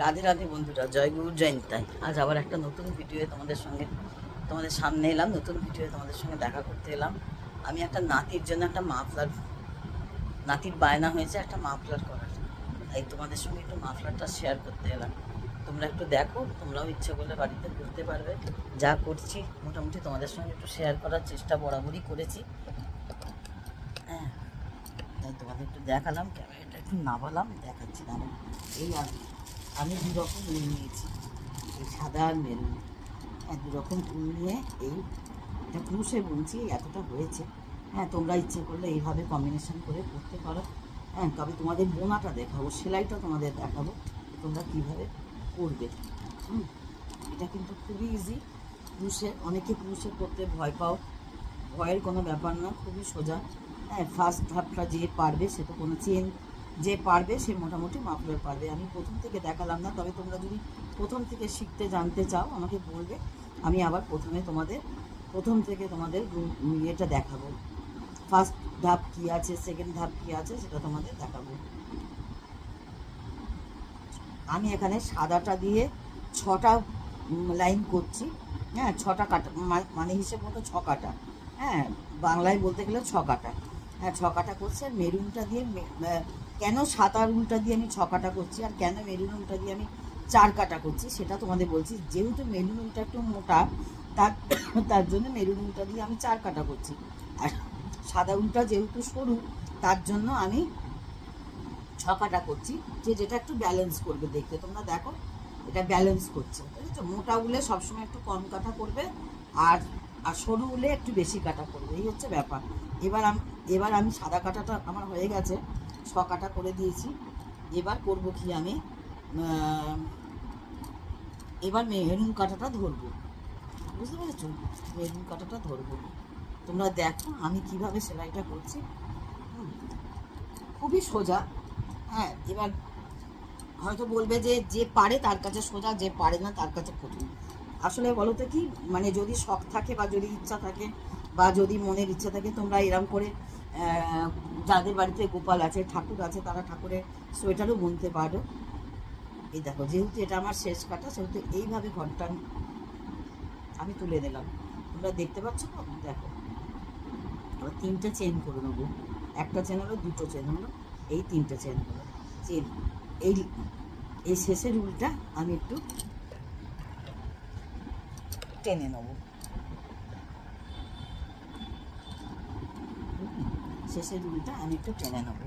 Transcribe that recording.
রাধে রাধে বন্ধুরা, জয় গুরু জয় নিতাই। আজ আবার একটা নতুন ভিডিও তোমাদের সামনে এলাম। নতুন ভিডিও তোমাদের সঙ্গে দেখা করতে এলাম। আমি একটা নাতির জন্য একটা মাফলার, নাতির বায়না হয়েছে একটা মাফলার করার, তাই তোমাদের সঙ্গে একটু মাফলারটা শেয়ার করতে এলাম। তোমরা একটু দেখো, তোমরাও ইচ্ছে করলে বাড়িতে করতে পারবে। যা করছি মোটামুটি তোমাদের সঙ্গে একটু শেয়ার করার চেষ্টা বরাবরই করেছি। হ্যাঁ, তাই তোমাদের একটু দেখালাম, ক্যামেরাটা একটু নামালাম, দেখাচ্ছি। এই আমি দু রকম উল নিয়েছি, এই সাদা আর মেরুন। হ্যাঁ, দু রকম উল নিয়ে এই এটা ক্রুশে বুনছি, এতটা হয়েছে। হ্যাঁ, তোমরা ইচ্ছে করলে এইভাবে কম্বিনেশন করে করতে পারো। হ্যাঁ, তবে তোমাদের বোনাটা দেখাবো, সেলাইটা তোমাদের দেখাবো তোমরা কীভাবে করবে। এটা কিন্তু খুবই ইজি। ক্রুশে, অনেকে ক্রুশে করতে ভয় পাও, ভয়ের কোনো ব্যাপার না, খুবই সোজা। হ্যাঁ, ফার্স্ট ধাপটা যে পারবে, সে তো কোনো চেন যে পারবে সে মোটামুটি মাফলার পারবে। আমি প্রথম থেকে দেখালাম না, তবে তোমরা যদি প্রথম থেকে শিখতে জানতে চাও আমাকে বলবে, আমি আবার প্রথম থেকে তোমাদের এটা দেখাবো। ফার্স্ট ধাপ কী আছে, সেকেন্ড ধাপ কী আছে, সেটা তোমাদের দেখাবো। আমি এখানে সাদাটা দিয়ে 6টা লাইন করছি। হ্যাঁ, 6টা কাটা, মানে হিসেব মতো 6 কাটা। হ্যাঁ, বাংলায় বলতে গেলে 6 কাটা। হ্যাঁ, 6 কাটা করছি। আর মেরুনটা দিয়ে, কেন সাদা উলটা দিয়ে আমি 6 কাটা করছি আর কেন মেরুন উলটা দিয়ে আমি 4 কাটা করছি সেটা তোমাদের বলছি। যেহেতু মেরুন উলটা একটু মোটা, তার জন্য মেরুন উলটা দিয়ে আমি 4 কাটা করছি। আর সাদা উলটা যেহেতু সরু, তার জন্য আমি 6 কাটা করছি, যেটা একটু ব্যালেন্স করবে দেখতে। তোমরা দেখো, এটা ব্যালেন্স করছে, বুঝেছো? মোটা উলে সবসময় একটু কম কাটা করবে, আর সরু উলে একটু বেশি কাটা করবে, এই হচ্ছে ব্যাপার। এবার আমি সাদা কাটাটা আমার হয়ে গেছে, 6 কাটা করে দিয়েছি। এবার করব কি, আমি এবার মেরুন কাটাটা ধরবো, বুঝতে পেরেছো? মেরুন কাটাটা ধরবো। তোমরা দেখো আমি কিভাবে সেলাইটা করছি, খুবই সোজা। হ্যাঁ, এবার হয়তো বলবে যে পারে তার কাছে সোজা, যে পারে না তার কাছে কঠিন। আসলে বলো তো কি, মানে যদি শখ থাকে বা যদি ইচ্ছা থাকে বা যদি মনের ইচ্ছা থাকে, তোমরা এরম করে যাদের বাড়িতে গোপাল আছে, ঠাকুর আছে, তারা ঠাকুরের সোয়েটারও বুনতে পারো। এই দেখো, যেহেতু এটা আমার শেষ কাটা, সেহেতু এইভাবে ঘরটা আমি তুলে দিলাম। তোমরা দেখতে পাচ্ছ তো? দেখো, এবার 3টে চেন করে নেবো। একটা চেন হলো, 2টো চেন হলো, এই 3টে চেন হলো। চেন এই শেষের উলটা আমি একটু টেনে নেব। শেষের উলটা আমি একটু টেনে নেব।